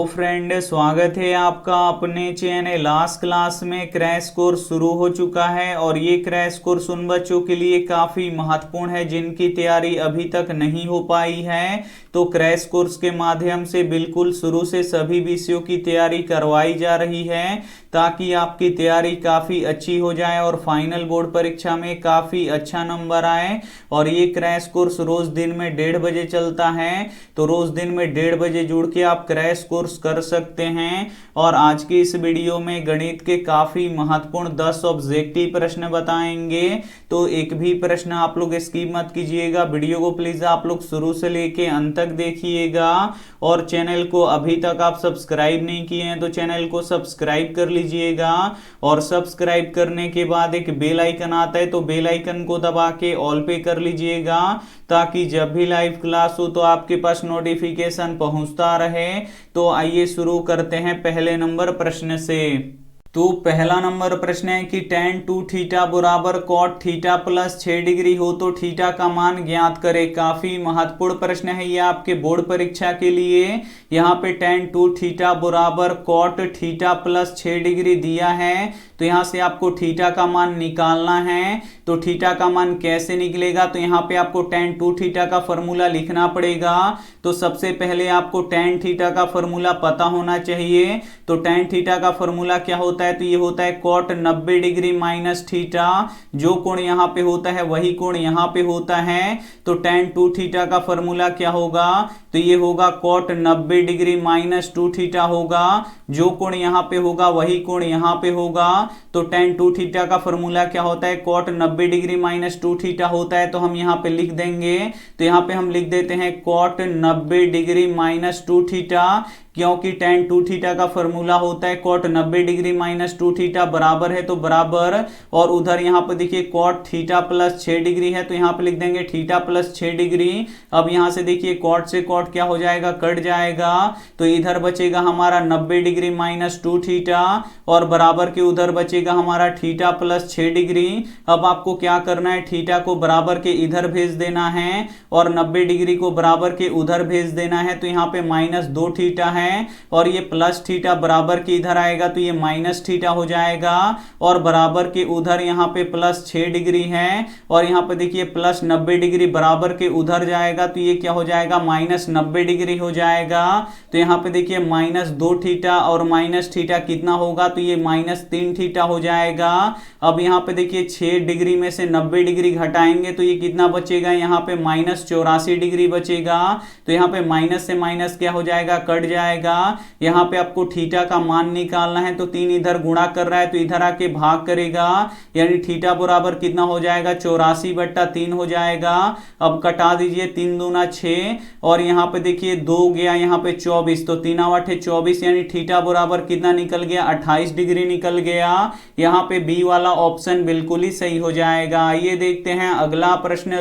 तो फ्रेंड, स्वागत है आपका अपने चैनल लास्ट क्लास में। क्रैश कोर्स शुरू हो चुका है और ये क्रैश कोर्स उन बच्चों के लिए काफ़ी महत्वपूर्ण है जिनकी तैयारी अभी तक नहीं हो पाई है। तो क्रैश कोर्स के माध्यम से बिल्कुल शुरू से सभी विषयों की तैयारी करवाई जा रही है ताकि आपकी तैयारी काफ़ी अच्छी हो जाए और फाइनल बोर्ड परीक्षा में काफ़ी अच्छा नंबर आए। और ये क्रैश कोर्स रोज़ दिन में 1:30 बजे चलता है, तो रोज़ दिन में 1:30 बजे जुड़ के आप क्रैश कोर्स कर सकते हैं। और आज की इस वीडियो में गणित के काफी महत्वपूर्ण 10 ऑब्जेक्टिव प्रश्न बताएंगे, तो एक भी प्रश्न आप लोग स्किप मत कीजिएगा। वीडियो को प्लीज आप लोग शुरू से लेके अंत तक देखिएगा। और चैनल को अभी तक आप सब्सक्राइब नहीं किए हैं तो चैनल को सब्सक्राइब कर लीजिएगा। और सब्सक्राइब करने के बाद एक बेल आइकन आता है, तो बेल आइकन को दबा के ऑल पे कर लीजिएगा ताकि जब भी लाइव क्लास हो तो आपके पास नोटिफिकेशन पहुंचता रहे। तो आइए शुरू करते हैं पहले नंबर प्रश्न से। तो पहला नंबर प्रश्न है कि tan 2 थीटा बराबर cot थीटा प्लस 6 डिग्री हो तो थीटा का मान ज्ञात करें। काफी महत्वपूर्ण प्रश्न है ये आपके बोर्ड परीक्षा के लिए। यहाँ पे tan 2 थीटा बराबर cot थीटा प्लस 6 डिग्री दिया है, तो यहाँ से आपको थीटा का मान निकालना है। तो थीटा का मान कैसे निकलेगा, तो यहाँ पे आपको tan 2 थीटा का फॉर्मूला लिखना पड़ेगा। तो सबसे पहले आपको tan थीटा का फॉर्मूला पता होना चाहिए। तो tan थीटा का फॉर्मूला क्या होता है, तो ये होता है cot 90 डिग्री माइनस थीटा। जो कोण यहाँ पे होता है वही कोण यहाँ पे होता है। तो tan 2 थीटा का फॉर्मूला क्या होगा, तो ये होगा cot 90 डिग्री माइनस 2 थीटा होगा। जो कोण यहाँ पे होगा वही कोण यहाँ पे होगा। तो tan 2 थीटा का फॉर्मूला क्या होता है, cot 90 डिग्री माइनस 2 थीटा होता है। तो हम यहाँ पे लिख देंगे, तो यहाँ पे हम लिख देते हैं cot 90 डिग्री माइनस 2 थीटा, क्योंकि tan 2 थीटा का फॉर्मूला होता है cot 90 डिग्री माइनस 2 थीटा बराबर है, तो बराबर। और उधर यहाँ पे देखिए cot थीटा प्लस 6 डिग्री है, तो यहाँ पे लिख देंगे थीटा प्लस 6 डिग्री। अब यहाँ से देखिए cot से cot क्या हो जाएगा, कट जाएगा। तो इधर बचेगा हमारा 90 डिग्री माइनस 2 थीटा और बराबर के उधर बचेगा हमारा थीटा प्लस 6 डिग्री। अब आपको क्या करना है, थीटा को बराबर के इधर भेज देना है और 90 डिग्री को बराबर के उधर भेज देना है। तो यहाँ पे -2 थीटा है और ये प्लस थीटा बराबर के इधर आएगा तो ये माइनस थीटा हो जाएगा। और बराबर के उधर यहाँ पे प्लस 6 डिग्री है और यहाँ पे देखिए प्लस 90 डिग्री बराबर के उधर जाएगा तो ये क्या हो जाएगा, माइनस 90 डिग्री हो जाएगा। तो यहाँ पे देखिए -2 थीटा और माइनस थीटा कितना होगा, तो ये -3 थीटा हो जाएगा। अब यहाँ पे देखिए 6 डिग्री में से 90 डिग्री घटाएंगे तो ये कितना बचेगा, यहाँ पे -84 डिग्री बचेगा। तो यहाँ पे माइनस से माइनस क्या हो जाएगा, कट जाएगा। यहाँ पे आपको थीटा का मान निकालना है, तो 3 इधर गुणा कर रहा है तो इधर आके भाग करेगा, यानी थीटा बराबर कितना हो जाएगा, 84/3 हो जाएगा। अब कटा दीजिए, 3 दूना 6 और यहाँ पे देखिए 2 गया यहाँ पे 24, तो 3 8 24, यानी थीटा बराबर कितना निकल गया, 28 डिग्री निकल गया। यहाँ पे बी वाला ऑप्शन बिल्कुल ही सही हो जाएगा। आइए देखते हैं अगला प्रश्न,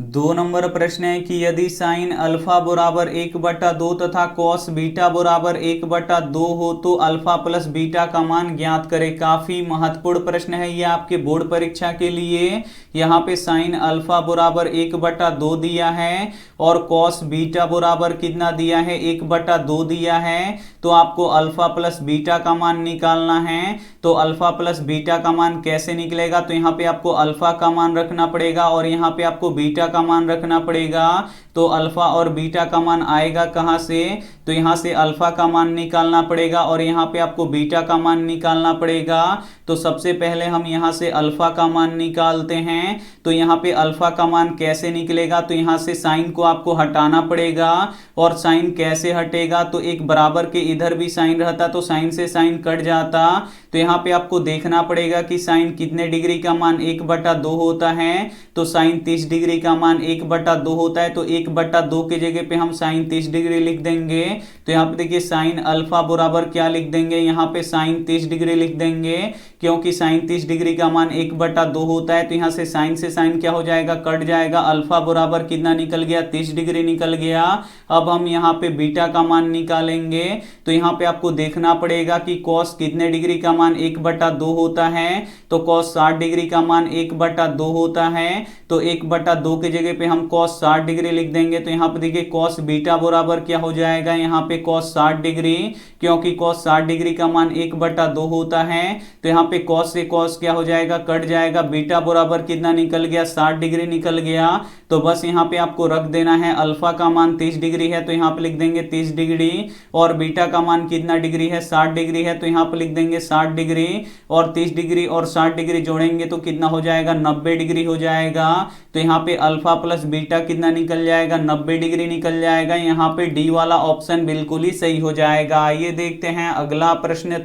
2 नंबर प्रश्न है कि यदि साइन अल्फा बराबर 1/2 तथा कॉस बीटा बराबर 1/2 हो तो अल्फा प्लस बीटा का मान ज्ञात करें। काफी महत्वपूर्ण प्रश्न है ये आपके बोर्ड परीक्षा के लिए। यहाँ पे साइन अल्फा बराबर 1/2 दिया है और कॉस बीटा बराबर कितना दिया है, 1/2 दिया है। तो आपको अल्फा प्लस बीटा का मान निकालना है। तो अल्फा प्लस बीटा का मान कैसे निकलेगा, तो यहाँ पे आपको अल्फा का मान रखना पड़ेगा और यहाँ पे आपको बीटा का मान रखना पड़ेगा। तो अल्फा और बीटा का मान आएगा कहां से, तो यहां से अल्फा का मान निकालना पड़ेगा और यहां पे आपको बीटा का मान निकालना पड़ेगा। तो सबसे पहले हम यहां से अल्फा का मान निकालते हैं। तो यहां पे अल्फा का मान कैसे निकलेगा, तो यहां से साइन को आपको हटाना पड़ेगा। और साइन कैसे हटेगा, तो एक बराबर के इधर भी साइन रहता तो साइन से साइन कट जाता। तो यहाँ पे आपको देखना पड़ेगा कि साइन कितने डिग्री का मान 1/2 होता है, तो साइन 30 डिग्री का मान 1/2 होता है। तो 1/2 के जगह पे हम साइन 30 डिग्री लिख देंगे। तो यहाँ पे देखिए साइन अल्फा बराबर क्या लिख देंगे, यहाँ पे साइन 30 डिग्री लिख देंगे, क्योंकि साइन 30 डिग्री का मान 1/2 होता है। तो यहाँ से साइन क्या हो जाएगा, कट जाएगा। अल्फा बराबर कितना निकल गया, 30 डिग्री निकल गया। अब हम यहाँ पे बीटा का मान निकालेंगे। तो यहाँ पे आपको देखना पड़ेगा कि कॉस कितने डिग्री का मान 1/2 होता है, तो कॉस 60 डिग्री का मान 1/2 होता है। तो 1/2 के जगह पे हम कॉस 60 डिग्री लिख देंगे। तो यहाँ पे देखिए कॉस बीटा बराबर क्या हो जाएगा, यहाँ पे cos 60 डिग्री, क्योंकि cos 60 डिग्री का मान 1/2 होता है। तो यहाँ पे cos से cos क्या हो जाएगा, कट जाएगा। बीटा बराबर कितना निकल गया, 60 डिग्री निकल गया। तो बस यहाँ पे आपको रख देना है, अल्फा का मान 30 डिग्री है तो यहाँ पे लिख देंगे 30 डिग्री, और बीटा का मान कितना डिग्री है, 60 डिग्री है तो यहाँ पे लिख देंगे 60 डिग्री, और 30 डिग्री और 60 डिग्री जोड़ेंगे तो कितना हो जाएगा, 90 डिग्री हो जाएगा। तो यहाँ पे अल्फा प्लस बीटा कितना निकल जाएगा, 90 डिग्री निकल जाएगा। यहाँ पे डी वाला ऑप्शन बिल्कुल ही सही हो जाएगा। आइए देखते हैं अगला प्रश्न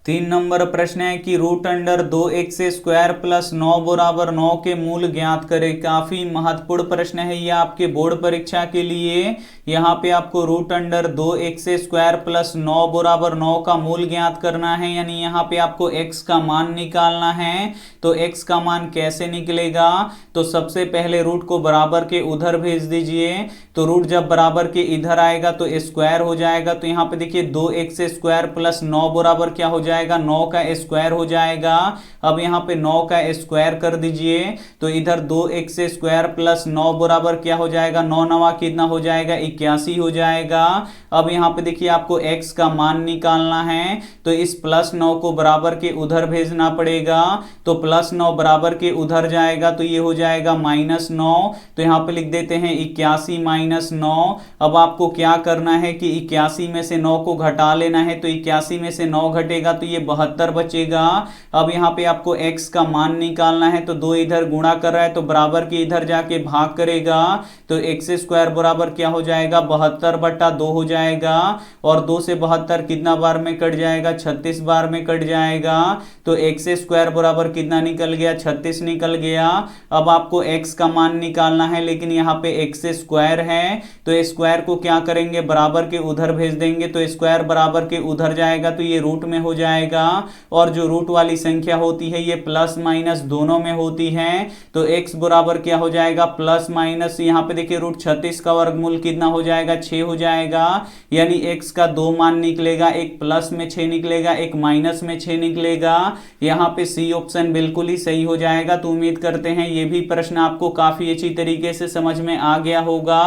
3 नंबर प्रश्न है कि रूट अंडर 2x² प्लस 9 बराबर 9 के मूल ज्ञात करें। काफी महत्वपूर्ण प्रश्न है ये आपके बोर्ड परीक्षा के लिए। यहाँ पे आपको रूट अंडर 2x² प्लस 9 बराबर 9 का मूल ज्ञात करना है, यानी यहाँ पे आपको x का मान निकालना है। तो x का मान कैसे निकलेगा, तो सबसे पहले रूट को बराबर के उधर भेज दीजिए। तो रूट जब बराबर के इधर आएगा तो स्क्वायर हो जाएगा। तो यहाँ पे देखिए 2x² प्लस 9 बराबर क्या हो जाएगा, 9 का स्क्वायर हो जाएगा। अब यहाँ पे 9 का स्क्वायर कर दीजिए तो इधर 2x² प्लस 9 बराबर क्या हो जाएगा, 9 9 कितना हो जाएगा, 81 हो जाएगा। अब यहाँ पे देखिए आपको x का मान निकालना है, तो इस प्लस 9 को बराबर के उधर भेजना पड़ेगा। तो प्लस 9 बराबर के उधर जाएगा तो ये हो जाएगा -9। तो यहाँ पे लिख देते हैं 81 - 9। अब आपको क्या करना है कि 81 में से 9 को घटा लेना है। तो 81 में से 9 घटेगा तो ये 72 बचेगा। अब यहाँ पे आपको x का मान निकालना है, तो 2 इधर गुणा कर रहा है तो बराबर के इधर जाके भाग करेगा। तो x² बराबर क्या हो जाएगा, 72/2 हो जाएगा। और 2 से 72 कितना बार में कट जाएगा, 36 बार में कट जाएगा। तो x² बराबर कितना निकल गया, 36 निकल गया। अब आपको x का मान निकालना है, लेकिन यहाँ पे x² है तो स्क्वायर को क्या करेंगे, बराबर के उधर भेज देंगे। तो स्क्वायर बराबर के उधर जाएगा तो ये रूट में हो जाएगा। और जो रूट वाली संख्या होती है ये प्लस माइनस दोनों में होती है। तो x बराबर क्या हो जाएगा, प्लस माइनस, यहाँ पे देखिए रूट 36 का वर्गमूल कितना हो जाएगा, 6 हो जाएगा। यानी x का 2 मान निकलेगा, एक प्लस में 6 निकलेगा, एक माइनस में 6 निकलेगा। यहाँ पे सी ऑप्शन बिल्कुल ही सही हो जाएगा। तो उम्मीद करते हैं ये भी प्रश्न आपको काफी अच्छी तरीके से समझ में आ गया होगा।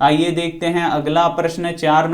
आइए देखते हैं अगला प्रश्न 4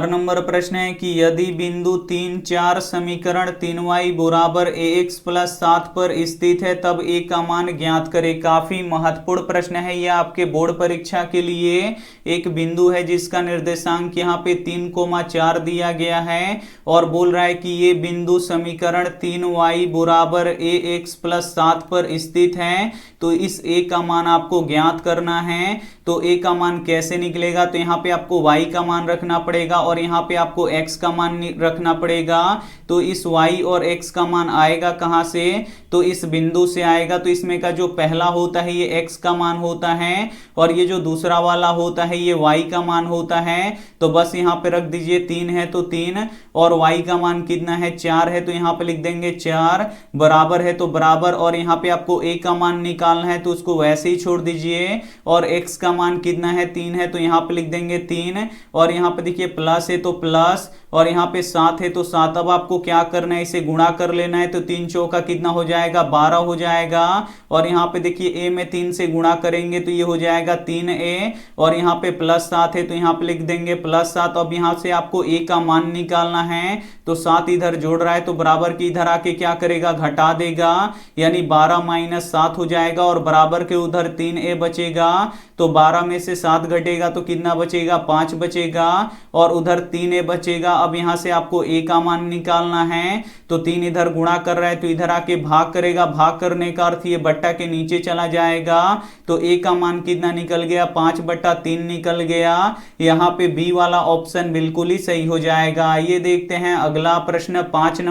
नंबर प्रश्न है कि यदि बिंदु 3 4 समीकरण 3y बराबर ax प्लस 7 पर स्थित है तब a का मान ज्ञात करें। काफी महत्वपूर्ण प्रश्न है यह आपके बोर्ड परीक्षा के लिए। एक बिंदु है जिसका निर्देशांक यहाँ पे 3,4 दिया गया है और बोल रहा है कि ये बिंदु समीकरण 3y बराबर ax प्लस 7 पर स्थित है। तो इस a का मान आपको ज्ञात करना है। तो a का मान कैसे निकलेगा, तो यहाँ पे आपको y का मान रखना पड़ेगा और यहाँ पे आपको x का मान रखना पड़ेगा। तो इस y और x का मान आएगा कहाँ से, तो इस बिंदु से आएगा। तो इसमें का जो पहला होता है ये x का मान होता है और ये जो दूसरा वाला होता है ये y का मान होता है। तो बस यहाँ पे रख दीजिए 3 है तो 3 और y का मान कितना है, 4 है। तो यहाँ पे लिख देंगे 4, बराबर है तो बराबर, और यहाँ पे आपको a का मान निकालना है तो उसको वैसे ही छोड़ दीजिए। और x का मान कितना है, 3 है, तो यहाँ पे लिख देंगे 3। और यहाँ पे देखिए प्लस है तो प्लस, और यहाँ पे 7 है तो 7। अब आपको क्या करना है, इसे गुणा कर लेना है। तो 3 चौका कितना हो जाएगा, 12 हो जाएगा। और यहाँ पे देखिए a में 3 से गुणा करेंगे तो ये हो जाएगा 3a, और यहाँ पे प्लस 7 है तो यहाँ पे लिख देंगे प्लस 7। अब यहाँ से आपको a का मान निकालना है। तो 7 इधर जोड़ रहा है तो बराबर के इधर आके क्या करेगा, घटा देगा, यानी 12 - 7 हो जाएगा। और बराबर के उधर 3a बचेगा। तो 12 में से 7 घटेगा तो कितना बचेगा, 5 बचेगा, और उधर 3a बचेगा। अब यहाँ से आपको a का मान निकालना है। तो 3 इधर गुणा कर रहा है तो इधर आके भाग करेगा, भाग करने का अर्थ ये बट्टा के नीचे चला जाएगा। तो a का मान कितना निकल गया, 5/3 निकल गया। यहाँ पे b वाला ऑप्शन बिल्कुल ही सही हो जाएगा। ये देखते हैं अगला प्रश्न 5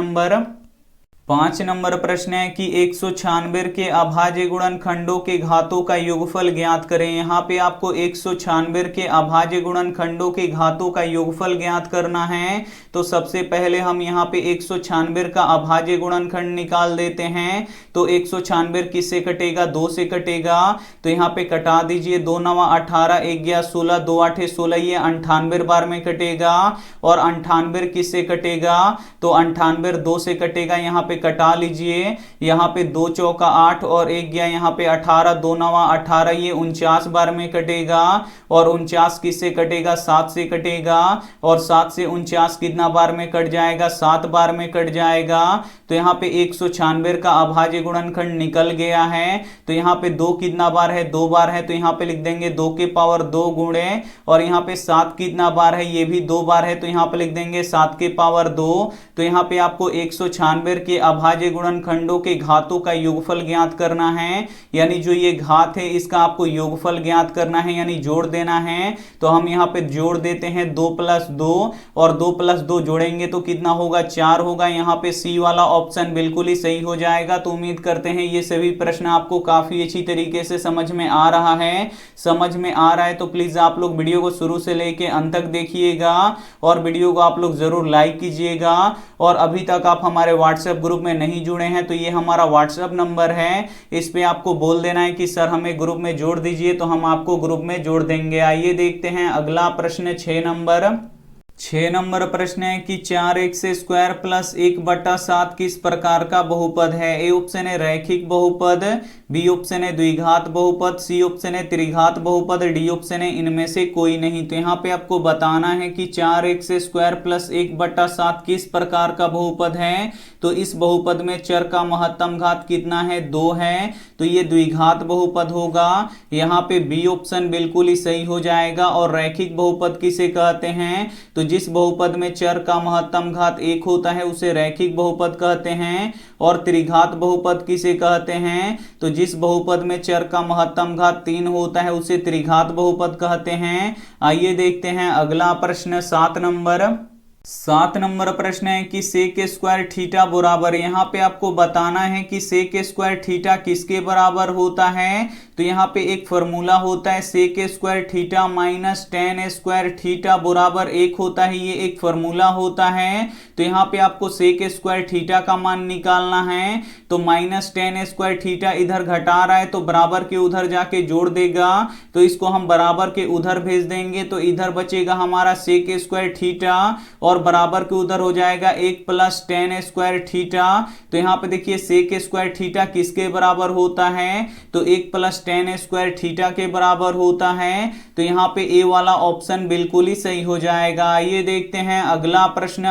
नंबर प्रश्न है कि 196 के अभाज्य गुणनखंडों के घातों का योगफल ज्ञात करें। यहाँ पे आपको 196 के अभाज्य गुणनखंडों के घातों का योगफल ज्ञात करना है। तो सबसे पहले हम यहाँ पे 196 का अभाज्य गुणनखंड निकाल देते हैं। तो 196 किससे कटेगा, 2 से कटेगा। तो यहाँ पे कटा दीजिए, 2 9 18, 1 11 16, 2 8 16, ये 98 बार में कटेगा। और 98 किससे कटेगा, तो 98 2 से कटेगा। यहाँ पे कटा लीजिए। यहाँ पे 2 चौका 8 और 1 गया यहाँ पे 18, 2 नवा 18, ये 49 बार में कटेगा। और 49 किससे कटेगा? 7 से कटेगा। और 7 से 49 कितना बार में कट जाएगा? 7 बार में कट जाएगा। तो यहाँ पे 196 का अभाज्य गुणनखंड निकल गया है। तो यहाँ पे 2 कितना बार है? 2 बार है, तो यहाँ पे लिख देंगे 2 के पावर 2 गुणे, और यहाँ पे 7 कितना बार है? ये भी 2 बार है, तो यहाँ पे लिख देंगे 7 के पावर 2। तो यहाँ पे आपको 196 के अभाज्य गुणनखंडों के घातों का योगफल ज्ञात करना है, यानी जो ये घात है इसका आपको योगफल ज्ञात करना है, यानी जोड़ देना है। तो हम यहाँ पे जोड़ देते हैं 2 + 2, और 2 + 2 जोड़ेंगे तो कितना होगा? 4 होगा। यहाँ पे सी वाला ऑप्शन बिल्कुल ही सही हो जाएगा। तो उम्मीद करते हैं ये सभी प्रश्न आपको काफी अच्छी तरीके से समझ में आ रहा है। समझ में आ रहा है तो प्लीज आप लोग वीडियो को शुरू से लेके अंत तक देखिएगा, और वीडियो को आप लोग जरूर लाइक कीजिएगा। और अभी तक आप हमारे व्हाट्सएप ग्रुप में नहीं जुड़े हैं तो ये हमारा व्हाट्सएप नंबर है, इस पे आपको बोल देना है कि सर हमें ग्रुप में जोड़ दीजिए, तो हम आपको ग्रुप में जोड़ देंगे। आइए देखते हैं अगला प्रश्न 6 नंबर प्रश्न है कि 4x² + 1/7 किस प्रकार का बहुपद है? ए ऑप्शन है रैखिक बहुपद, बी ऑप्शन है द्विघात बहुपद, सी ऑप्शन है त्रिघात बहुपद, डी ऑप्शन है इनमें से कोई नहीं। तो यहाँ पे आपको बताना है कि 4x² + 1/7 किस प्रकार का बहुपद है। तो इस बहुपद में चर का महत्तम घात कितना है? 2 है, तो ये द्विघात बहुपद होगा। यहाँ पे बी ऑप्शन बिल्कुल ही सही हो जाएगा। और रैखिक बहुपद किसे कहते हैं? तो जिस बहुपद में चर का महत्तम घात 1 होता है उसे रैखिक बहुपद कहते हैं। और त्रिघात बहुपद किसे कहते हैं? तो जिस बहुपद में चर का महत्तम घात 3 होता है उसे त्रिघात बहुपद कहते हैं। आइए देखते हैं अगला प्रश्न 7 नंबर प्रश्न है कि sec² थीटा बराबर, यहाँ पे आपको बताना है कि sec² थीटा किसके बराबर होता है। तो यहाँ पे एक फॉर्मूला होता है sec² थीटा - tan² थीटा बराबर 1 होता है, ये एक फॉर्मूला होता है। तो यहाँ पे आपको sec² थीटा का मान निकालना है। तो -tan² थीटा इधर घटा रहा है तो बराबर के उधर जाके जोड़ देगा, तो इसको हम बराबर के उधर भेज देंगे। तो इधर बचेगा हमारा sec² थीटा, और बराबर के उधर हो जाएगा 1 + tan² थीटा। तो यहाँ पे देखिए sec² थीटा किसके बराबर होता है? तो 1 + tan² थीटा के बराबर होता है। तो यहाँ पे ए वाला ऑप्शन बिल्कुल ही सही हो जाएगा। आइए देखते हैं अगला प्रश्न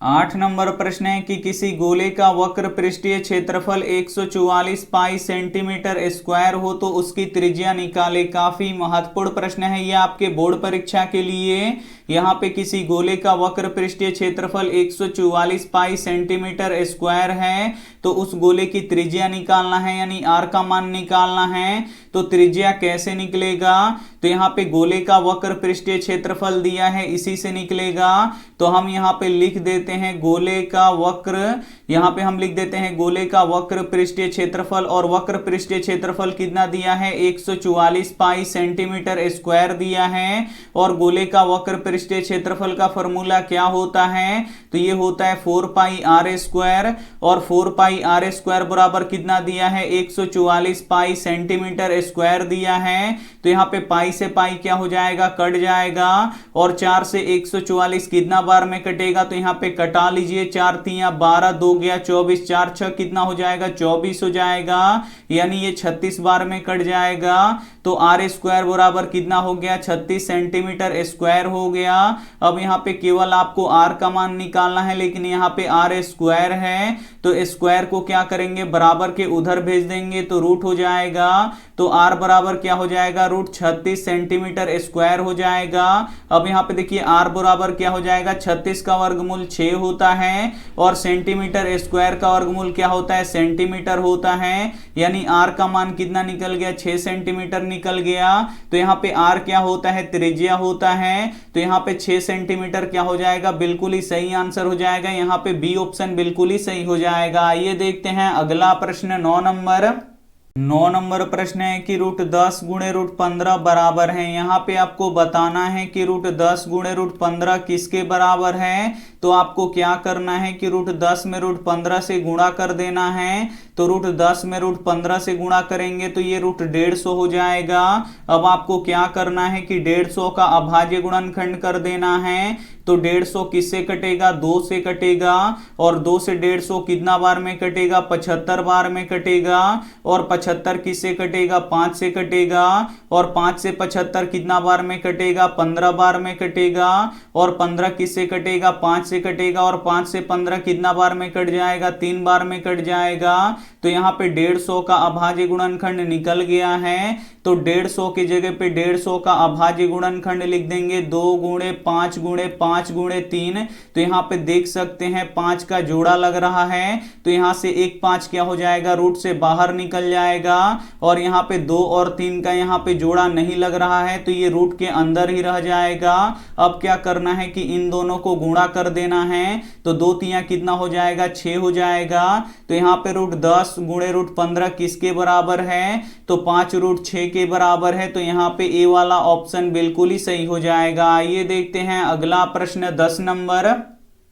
8 नंबर प्रश्न है कि किसी गोले का वक्र पृष्ठीय क्षेत्रफल 144 पाई सेंटीमीटर² हो तो उसकी त्रिज्या निकाले। काफी महत्वपूर्ण प्रश्न है ये आपके बोर्ड परीक्षा के लिए। यहाँ पे किसी गोले का वक्र पृष्ठीय क्षेत्रफल 144 पाई सेंटीमीटर² है, तो उस गोले की त्रिज्या निकालना है, यानी r का मान निकालना है। तो त्रिज्या कैसे निकलेगा? तो यहाँ पे गोले का वक्र पृष्ठीय क्षेत्रफल दिया है, इसी से निकलेगा। तो हम यहाँ पे लिख देते हैं गोले का वक्र, यहाँ पे हम लिख देते हैं गोले का वक्र पृष्ठीय क्षेत्रफल, और वक्र पृष्ठीय क्षेत्रफल कितना दिया है? 144 पाई सेंटीमीटर² दिया है। और गोले का वक्र पृष्ठीय क्षेत्रफल का फॉर्मूला क्या होता है? तो ये होता है 4πr², और 4πr² बराबर कितना दिया है? 144 पाई सेंटीमीटर² दिया है। तो यहाँ पे पाई से पाई क्या हो जाएगा? कट जाएगा। और 4 से 144 कितना बार में कटेगा? तो यहाँ पे कटा लीजिए, 4 × 3 = 12, 2 गया 24, 4 × 6 कितना हो जाएगा? 24 हो जाएगा, यानी ये 36 बार में कट जाएगा। तो r² बराबर कितना हो गया? 36 सेंटीमीटर² हो गया। अब यहाँ पे केवल आपको r का मान निकालना है, लेकिन यहाँ पे r² है, तो स्क्वायर को क्या करेंगे? बराबर के उधर भेज देंगे, तो रूट हो जाएगा। तो r बराबर क्या हो जाएगा? √36 सेंटीमीटर² हो जाएगा। अब यहाँ पे देखिए r बराबर क्या हो जाएगा? 36 का वर्गमूल 6 होता है, और सेंटीमीटर² का वर्गमूल क्या होता है? सेंटीमीटर होता है, यानी r का मान कितना निकल गया? 6 सेंटीमीटर निकल गया। तो यहाँ पे r क्या होता है? त्रिज्या होता है। तो यहाँ पे 6 सेंटीमीटर क्या हो जाएगा? बिल्कुल ही सही आंसर हो जाएगा। यहाँ पे बी ऑप्शन बिल्कुल ही सही हो जाएगा। आइए देखते हैं अगला प्रश्न 9 नंबर प्रश्न है कि √10 × √15 बराबर है। यहाँ पे आपको बताना है कि √10 × √15 किसके बराबर है। तो आपको क्या करना है कि रूट 10 में रूट 15 से गुणा कर देना है। तो रूट 10 में रूट 15 से गुणा करेंगे तो ये रूट 150 हो जाएगा। अब आपको क्या करना है कि 150 का अभाज्य गुणनखंड कर देना है। तो 150 किससे कटेगा, 2 से कटेगा, और 2 से 150 कितना बार में कटेगा, 75 बार में कटेगा, और 75 किससे कटेगा, 5 से कटेगा, और 5 से 75 कितना बार में कटेगा, 15 बार में कटेगा, और 15 किससे कटेगा, 5 से कटेगा, और 5 से 15 कितना बार में कट जाएगा, 3 बार में कट जाएगा। तो यहाँ पे 150 का अभाज्य गुणनखंड निकल गया है। तो 150 की जगह पे 150 का अभाज्य गुणनखंड लिख देंगे 2 गुणे 5 गुणे 5 गुणे 3। तो यहाँ पे देख सकते हैं 5 का जोड़ा लग रहा है, तो यहाँ से एक 5 क्या हो जाएगा, रूट से बाहर निकल जाएगा, और यहाँ पे 2 और 3 का यहाँ पे जोड़ा नहीं लग रहा है, तो ये रूट के अंदर ही रह जाएगा। अब क्या करना है कि इन दोनों को गुणा कर देना है। तो 2 तिया कितना हो जाएगा, 6 हो जाएगा। तो यहाँ पे रूट 10 गुणे रूट 15 किसके बराबर है, तो 5 रूट 6 के बराबर है। तो यहाँ पे ए वाला ऑप्शन बिल्कुल ही सही हो जाएगा। आइए देखते हैं अगला प्रश्न 10 नंबर।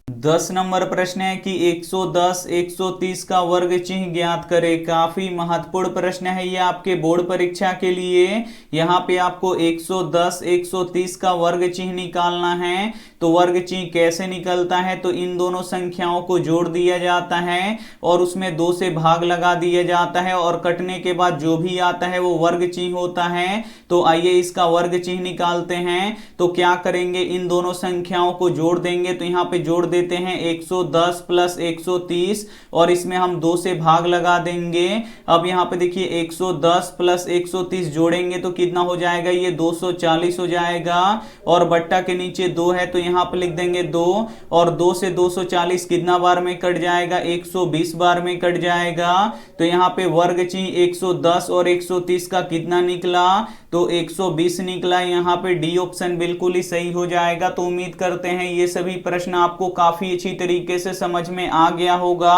10 नंबर प्रश्न है कि 110 130 का वर्ग चिन्ह ज्ञात करें। काफी महत्वपूर्ण प्रश्न है ये आपके बोर्ड परीक्षा के लिए। यहाँ पे आपको 110 130 का वर्ग चिन्ह निकालना है। तो वर्ग चिन्ह कैसे निकलता है, तो इन दोनों संख्याओं को जोड़ दिया जाता है और उसमें 2 से भाग लगा दिया जाता है, और कटने के बाद जो भी आता है वो वर्ग चिन्ह होता है। तो आइए इसका वर्ग चिन्ह निकालते हैं। तो क्या करेंगे, इन दोनों संख्याओं को जोड़ देंगे। तो यहाँ पे जोड़ देते हैं 110 प्लस 130, और इसमें हम 2 से भाग लगा देंगे। अब यहाँ पे देखिए 110 प्लस 130 जोड़ेंगे तो कितना हो जाएगा, ये 240 हो जाएगा, और बट्टा के नीचे 2 है तो यहाँ पे लिख देंगे 2, और 2 से 240 कितना बार में कट जाएगा, 120 बार में कट जाएगा। तो यहाँ पे वर्ग चिन्ह 110 और 130 का कितना निकला, तो 120 निकला। यहाँ पे डी ऑप्शन बिल्कुल ही सही हो जाएगा। तो उम्मीद करते हैं ये सभी प्रश्न आपको काफी अच्छी तरीके से समझ में आ गया होगा।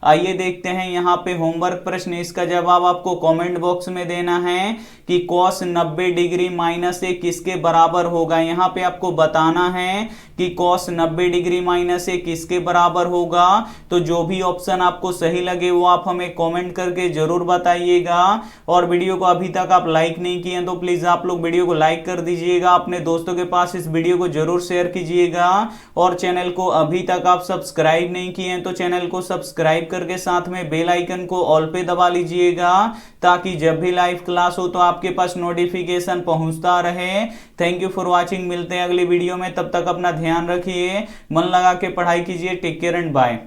आइए देखते हैं यहाँ पे होमवर्क प्रश्न, इसका जवाब आपको कमेंट बॉक्स में देना है कि cos 90 डिग्री माइनस ए किसके बराबर होगा। यहाँ पे आपको बताना है कि cos 90 डिग्री माइनस ए किसके बराबर होगा। तो जो भी ऑप्शन आपको सही लगे वो आप हमें कमेंट करके जरूर बताइएगा। और वीडियो को अभी तक आप लाइक नहीं किए तो प्लीज आप लोग वीडियो को लाइक कर दीजिएगा, अपने दोस्तों के पास इस वीडियो को जरूर शेयर कीजिएगा, और चैनल को अभी तक आप सब्सक्राइब नहीं किए तो चैनल को सब्सक्राइब करके साथ में बेल आइकन को ऑल पे दबा लीजिएगा, ताकि जब भी लाइव क्लास हो तो आपके पास नोटिफिकेशन पहुंचता रहे। थैंक यू फॉर वॉचिंग, मिलते हैं अगली वीडियो में, तब तक अपना ध्यान रखिए, मन लगा के पढ़ाई कीजिए। Take care and bye.